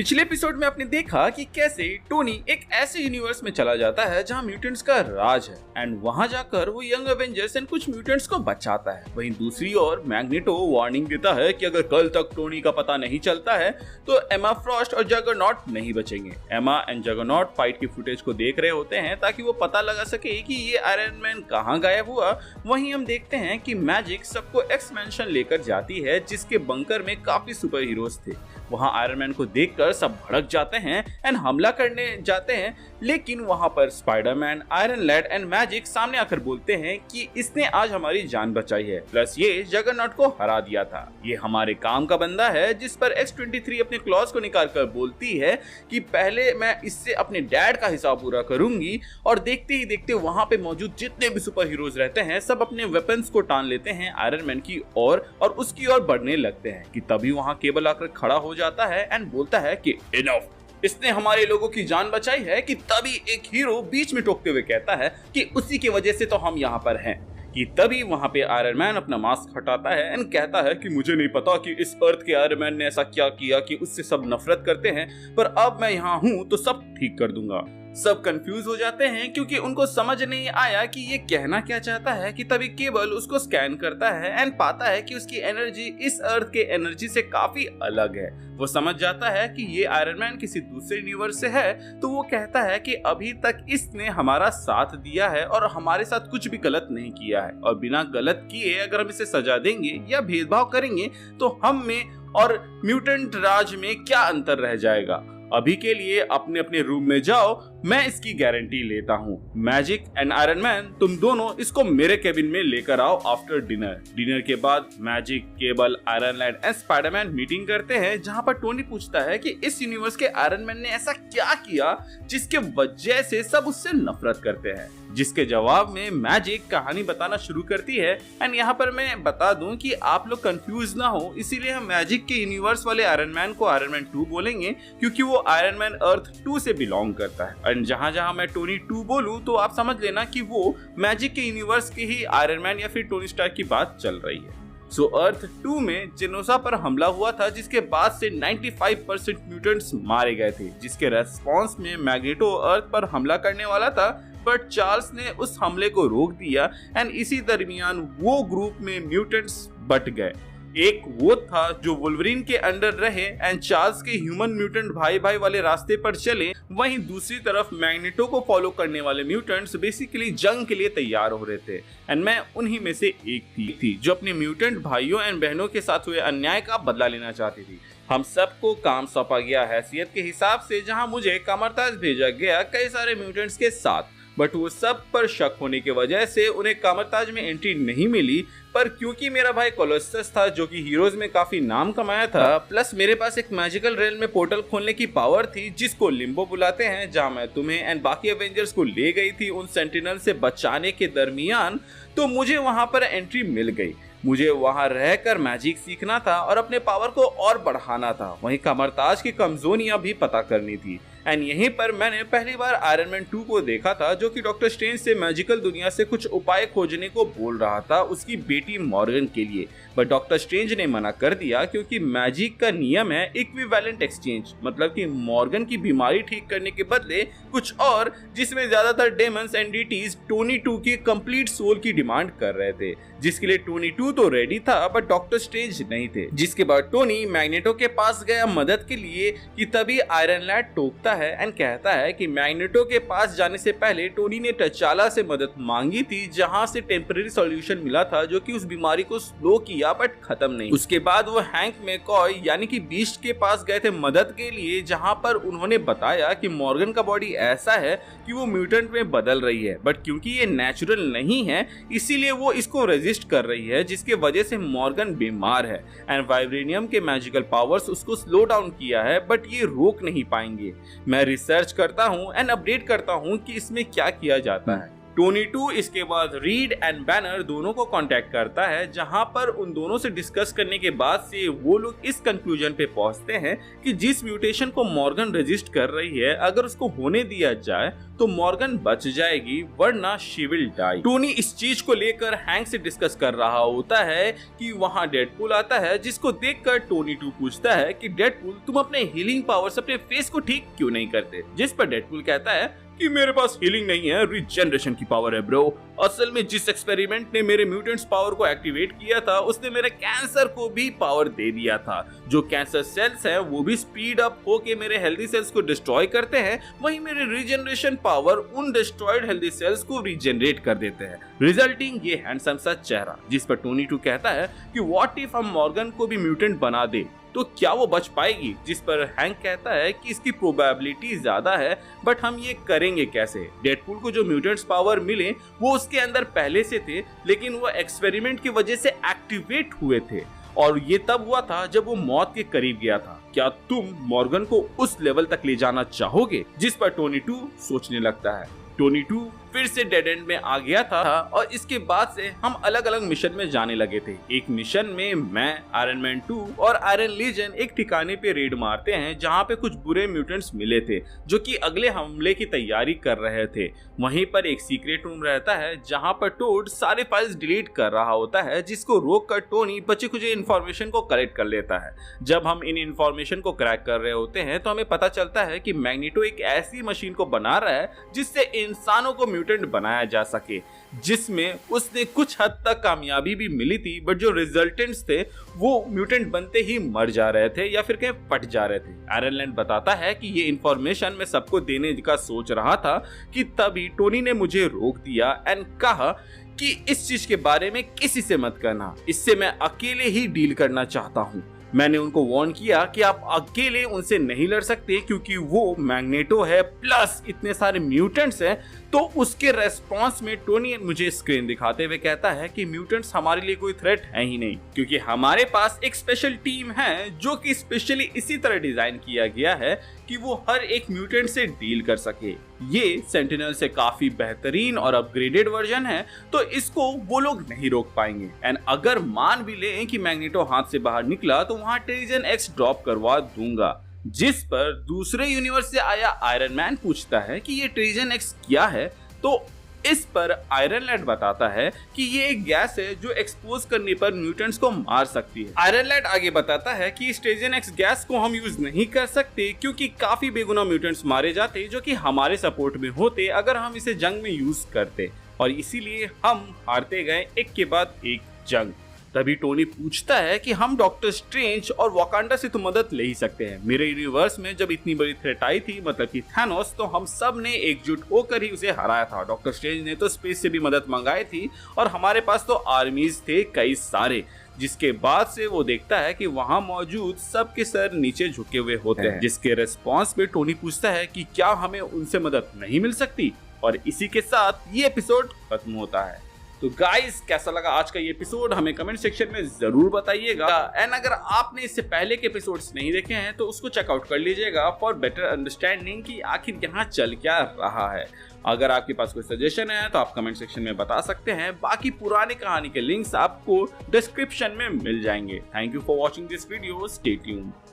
पिछले एपिसोड में आपने देखा कि कैसे टोनी एक ऐसे यूनिवर्स में चला जाता है जहां म्यूटेंट्स का राज है एंड वहां जाकर वो यंग एवेंजर्स एंड कुछ म्यूटेंट्स को बचाता है। वहीं दूसरी ओर मैग्नेटो वार्निंग देता है कि अगर कल तक टोनी का पता नहीं चलता है तो एमा फ्रॉस्ट और जगरनॉट नहीं बचेंगे। एमा एंड जगरनॉट फाइट की फुटेज को देख रहे होते हैं ताकि वो पता लगा सके कि ये आयरन मैन कहाँ गायब हुआ। वहीं हम देखते हैं कि मैजिक सबको एक्स मैंशन लेकर जाती है जिसके बंकर में काफी सुपर हीरोज थे। वहां आयरन मैन को देखकर सब भड़क जाते हैं एंड हमला करने जाते हैं, लेकिन वहां पर Spiderman, Iron Lad and Magik सामने आकर बोलते हैं कि इसने आज हमारी जान बचाई है, प्लस ये जगरनॉट को हरा दिया था। ये हमारे काम का बंदा है। जिस पर X-23 अपने क्लॉज को निकाल कर बोलती है कि पहले मैं इससे अपने डैड का हिसाब पूरा करूंगी। और देखते ही देखते वहां पे मौजूद जितने भी सुपर हीरोज रहते हैं सब अपने वेपन्स को टान लेते हैं आयरन मैन की ओर और उसकी ओर बढ़ने लगते हैं कि तभी वहां केबल आकर खड़ा हो जाता है एंड बोलता है कि इनफ, इसने हमारे लोगों की जान बचाई है। कि तभी एक हीरो बीच में टोकते हुए कहता है कि उसी की वजह से तो हम यहाँ पर हैं। कि तभी वहां पे आयरन मैन अपना मास्क हटाता है एंड कहता है कि मुझे नहीं पता कि इस अर्थ के आयरन मैन ने ऐसा क्या किया कि उससे सब नफरत करते हैं, पर अब मैं यहाँ हूँ तो सब ठीक कर दूंगा। सब कंफ्यूज हो जाते हैं क्योंकि उनको समझ नहीं आया कि ये कहना क्या चाहता है। कि तभी केबल उसको स्कैन करता है एंड पाता है कि उसकी एनर्जी इस अर्थ के एनर्जी से काफी अलग है। वो समझ जाता है कि ये आयरन मैन किसी दूसरे यूनिवर्स से है। तो वो कहता है कि अभी तक इसने हमारा साथ दिया है और हमारे साथ कुछ भी गलत नहीं किया है, और बिना गलत किए अगर हम इसे सजा देंगे या भेदभाव करेंगे तो हम में और म्यूटेंट राज में क्या अंतर रह जाएगा। अभी के लिए अपने अपने रूम में जाओ, मैं इसकी गारंटी लेता हूँ। मैजिक एंड आयरन मैन तुम दोनों इसको मेरे केबिन में लेकर आओ आफ्टर डिनर। डिनर के बाद Magik, Cable, Iron Lad and Spiderman meeting करते हैं जहाँ पर टोनी पूछता है कि इस यूनिवर्स के आयरन मैन ने ऐसा क्या किया जिसके वजह से सब उससे नफरत करते हैं। जिसके जवाब में मैजिक कहानी बताना शुरू करती है। एंड यहाँ पर मैं बता दूं कि आप लोग कंफ्यूज ना हो, इसीलिए हम मैजिक के यूनिवर्स वाले आयरन मैन को आयरन मैन 2 बोलेंगे क्योंकि वो आयरन मैन अर्थ 2 से बिलोंग करता है। एंड जहां जहां मैं टोनी 2 बोलूं तो आप समझ लेना कि वो मैजिक के यूनिवर्स के ही आयरन मैन या फिर टोनी स्टार्क की बात चल रही है। सो अर्थ 2 में जेनोसा पर हमला हुआ था जिसके बाद से 95% म्यूटेंट्स मारे गए थे, जिसके रेस्पॉन्स में मैग्नेटो अर्थ पर हमला करने वाला था बट चार्ल्स ने उस हमले को रोक दिया। एंड इसी दरमियान वो ग्रुप में म्यूटेंट्स बट गए। एक वो था जो वुल्वरीन के अंडर रहे एंड चार्ल्स के ह्यूमन म्यूटेंट भाई भाई वाले रास्ते पर चले। वहीं दूसरी तरफ मैग्नेटो को फॉलो करने वाले म्यूटेंट्स बेसिकली जंग के लिए तैयार हो रहे थे एंड मैं उन्हीं में से एक थी जो अपने म्यूटेंट भाइयों एंड बहनों के साथ हुए अन्याय का बदला लेना चाहती थी। हम सबको काम सौंपा गया हैसियत के हिसाब से, जहां मुझे कामरताज भेजा गया कई सारे म्यूटेंट्स के साथ, बट वो सब पर शक होने की वजह से उन्हें कामरताज में एंट्री नहीं मिली। पर क्योंकि मेरा भाई कोलोसस था जो कि हीरोज में काफी नाम कमाया था, प्लस मेरे पास एक मैजिकल रेल में पोर्टल खोलने की पावर थी जिसको लिम्बो बुलाते हैं, जहां मैं तुम्हें एंड बाकी एवेंजर्स को ले गई थी उन सेंटिनल से बचाने के दरमियान, तो मुझे वहां पर एंट्री मिल गई। मुझे वहां रहकर मैजिक सीखना था और अपने पावर को और बढ़ाना था। वहीं कामरताज की कमजोरियां भी पता करनी थी। एंड यहीं पर मैंने पहली बार आयरन मैन 2 को देखा था जो कि डॉक्टर स्ट्रेंज से मैजिकल दुनिया से कुछ उपाय खोजने को बोल रहा था उसकी बेटी मॉर्गन के लिए, बट डॉक्टर स्ट्रेंज ने मना कर दिया क्योंकि मैजिक का नियम है इक्विवेलेंट एक्सचेंज, मतलब कि मॉर्गन की बीमारी ठीक करने के बदले कुछ और, जिसमें ज्यादातर डेमन्स एंड डीटीज टोनी 2 की कंप्लीट सोल की डिमांड कर रहे थे, जिसके लिए टोनी 2 तो रेडी था बट डॉक्टर स्ट्रेंज नहीं थे। जिसके बाद टोनी मैग्नेटो के पास गया मदद के लिए कि तभी आयरन लैड टोकता है एंड कहता है कि मैग्नेटो के पास जाने से पहले टोनी ने टचाला से मदद मांगी थी जहां से टेम्पररी सॉल्यूशन मिला था जो कि उस बीमारी को स्लो किया बट खत्म नहीं। उसके बाद वो हैंक मैकॉय यानी कि बीस्ट के पास गए थे मदद के लिए, जहां पर उन्होंने बताया कि मॉर्गन का बॉडी ऐसा है कि वो म्यूटेंट में बदल रही है, बट क्योंकि ये नेचुरल नहीं है इसीलिए वो इसको रेजिस्ट कर रही है, जिसके वजह से मॉर्गन बीमार है एंड वाइब्रेनियम के मैजिकल पावर्स उसको स्लो डाउन किया है बट ये रोक नहीं पाएंगे। मैं रिसर्च करता हूँ एंड अपडेट करता हूँ कि इसमें क्या किया जाता है। टोनी 2 इसके बाद रीड एंड बैनर दोनों को कांटेक्ट करता है, जहां पर उन दोनों से डिस्कस करने के बाद से वो लोग इस कंक्लूजन पे पहुंचते हैं कि जिस म्यूटेशन को मॉर्गन रजिस्ट कर रही है अगर उसको होने दिया जाए तो मॉर्गन बच जाएगी, वरना शी विल डाई। टोनी इस चीज को लेकर हैंक से डिस्कस कर रहा होता है कि वहां डेडपूल आता है, जिसको देखकर टोनी 2 पूछता है कि डेडपूल तुम अपने हीलिंग पावर्स अपने फेस को ठीक क्यों नहीं करते, जिस पर डेडपूल कहता है कि मेरे पास हीलिंग नहीं है, रीजनरेशन की पावर है ब्रो। असल में जिस एक्सपेरिमेंट ने मेरे म्यूटेंट्स पावर को एक्टिवेट किया था उसने मेरे कैंसर को भी पावर दे दिया था। जो कैंसर सेल्स हैं वो भी स्पीड अप होके मेरे हेल्दी सेल्स को डिस्ट्रॉय करते हैं, वहीं मेरे रीजनरेशन पावर उन डिस्ट्रॉयड हेल्दी सेल्स को रीजनरेट कर देते हैं, रिजल्टिंग ये हैंडसम सा चेहरा। जिस पर टोनी 2 कहता है कि व्हाट इफ हम मॉर्गन को भी म्यूटेंट बना दे तो क्या वो बच पाएगी, जिस पर हैंक कहता है कि इसकी प्रोबेबिलिटी ज्यादा है, बट हम ये करेंगे कैसे। डेडपूल को जो म्यूटेंट्स पावर मिले वो उसके अंदर पहले से थे, लेकिन वो एक्सपेरिमेंट की वजह से एक्टिवेट हुए थे और ये तब हुआ था जब वो मौत के करीब गया था। क्या तुम मॉर्गन को उस लेवल तक ले जाना चाहोगे, जिस पर टोनी 2 सोचने लगता है। टोनी 2 फिर से डेड एंड में आ गया था और इसके बाद से हम अलग अलग मिशन में जाने लगे थे। एक मिशन में मैं, आयरन मैन 2 और आयरन लीजन एक ठिकाने पे रेड मारते हैं जहां पे कुछ बुरे म्यूटेंट्स मिले थे जो कि अगले हमले की तैयारी कर रहे थे। वहीं पर एक सीक्रेट रूम रहता है जहां पर टोड सारे फाइल्स डिलीट कर रहा होता है, जिसको रोक कर टोनी बचे कुछ इन्फॉर्मेशन को कलेक्ट कर लेता है। जब हम इन इन्फॉर्मेशन को क्रैक कर रहे होते हैं तो हमें पता चलता है कि मैग्नीटो एक ऐसी मशीन को बना रहा है जिससे इंसानों को म्यूटेंट बनाया जा सके, जिसमें उसने कुछ हद तक कामयाबी भी मिली थी, बट जो रिजल्टेंट्स थे वो म्यूटेंट बनते ही मर जा रहे थे या फिर कहीं फट जा रहे थे। आयरन लैंड बताता है कि ये इन्फॉर्मेशन मैं सबको देने का सोच रहा था कि तभी टोनी ने मुझे रोक दिया एंड कहा कि इस चीज के बारे में किसी से मत करना, इससे मैं अकेले ही डील करना चाहता हूँ। मैंने उनको वार्न किया कि आप अकेले उनसे नहीं लड़ सकते क्योंकि वो मैग्नेटो है प्लस इतने सारे म्यूटेंट्स हैं। तो उसके रेस्पॉन्स में टोनी मुझे स्क्रीन दिखाते हुए कहता है कि म्यूटेंट्स हमारे लिए कोई थ्रेट है ही नहीं, क्योंकि हमारे पास एक स्पेशल टीम है जो कि स्पेशली इसी तरह डिजाइन किया गया है कि वो हर एक म्यूटेंट से डील कर सके। ये सेंटिनल से काफी बेहतरीन और अपग्रेडेड वर्जन है, तो इसको वो लोग नहीं रोक पाएंगे। एंड अगर मान भी लें कि मैग्नेटो हाथ से बाहर निकला तो वहां ट्रेजन एक्स ड्रॉप करवा दूंगा। जिस पर दूसरे यूनिवर्स से आया आयरन मैन पूछता है कि ये ट्रेजन एक्स क्या है, तो इस पर आयरन लैंड बताता है कि ये एक गैस है जो एक्सपोज करने पर म्यूटेंट्स को मार सकती है। आयरन लैंड आगे बताता है कि इस ट्रेजन एक्स गैस को हम यूज नहीं कर सकते क्योंकि काफी बेगुनाह म्यूटेंट्स मारे जाते जो कि हमारे सपोर्ट में होते अगर हम इसे जंग में यूज करते, और इसीलिए हम हारते गए एक के बाद एक जंग। तभी टोनी पूछता है कि हम डॉक्टर स्ट्रेंज और वाकांडा से तो मदद ले ही सकते हैं। मेरे यूनिवर्स में जब इतनी बड़ी थ्रेट आई थी, मतलब कि थैनोस, तो हम सब ने एकजुट होकर ही उसे हराया था। डॉक्टर स्ट्रेंज ने तो स्पेस से भी मदद मंगाई थी और हमारे पास तो आर्मीज थे कई सारे। जिसके बाद से वो देखता है कि वहां मौजूद सबके सर नीचे झुके हुए होते हैं, जिसके रेस्पॉन्स पे टोनी पूछता है कि क्या हमें उनसे मदद नहीं मिल सकती। और इसी के साथ ये एपिसोड खत्म होता है। तो गाइस, कैसा लगा आज का ये एपिसोड हमें कमेंट सेक्शन में जरूर बताइएगा। एंड अगर आपने इससे पहले के एपिसोड्स नहीं देखे हैं तो उसको चेकआउट कर लीजिएगा फॉर बेटर अंडरस्टैंडिंग कि आखिर यहाँ चल क्या रहा है। अगर आपके पास कोई सजेशन है तो आप कमेंट सेक्शन में बता सकते हैं। बाकी पुरानी कहानी के लिंक्स आपको डिस्क्रिप्शन में मिल जाएंगे। Thank you for watching this video, stay tuned.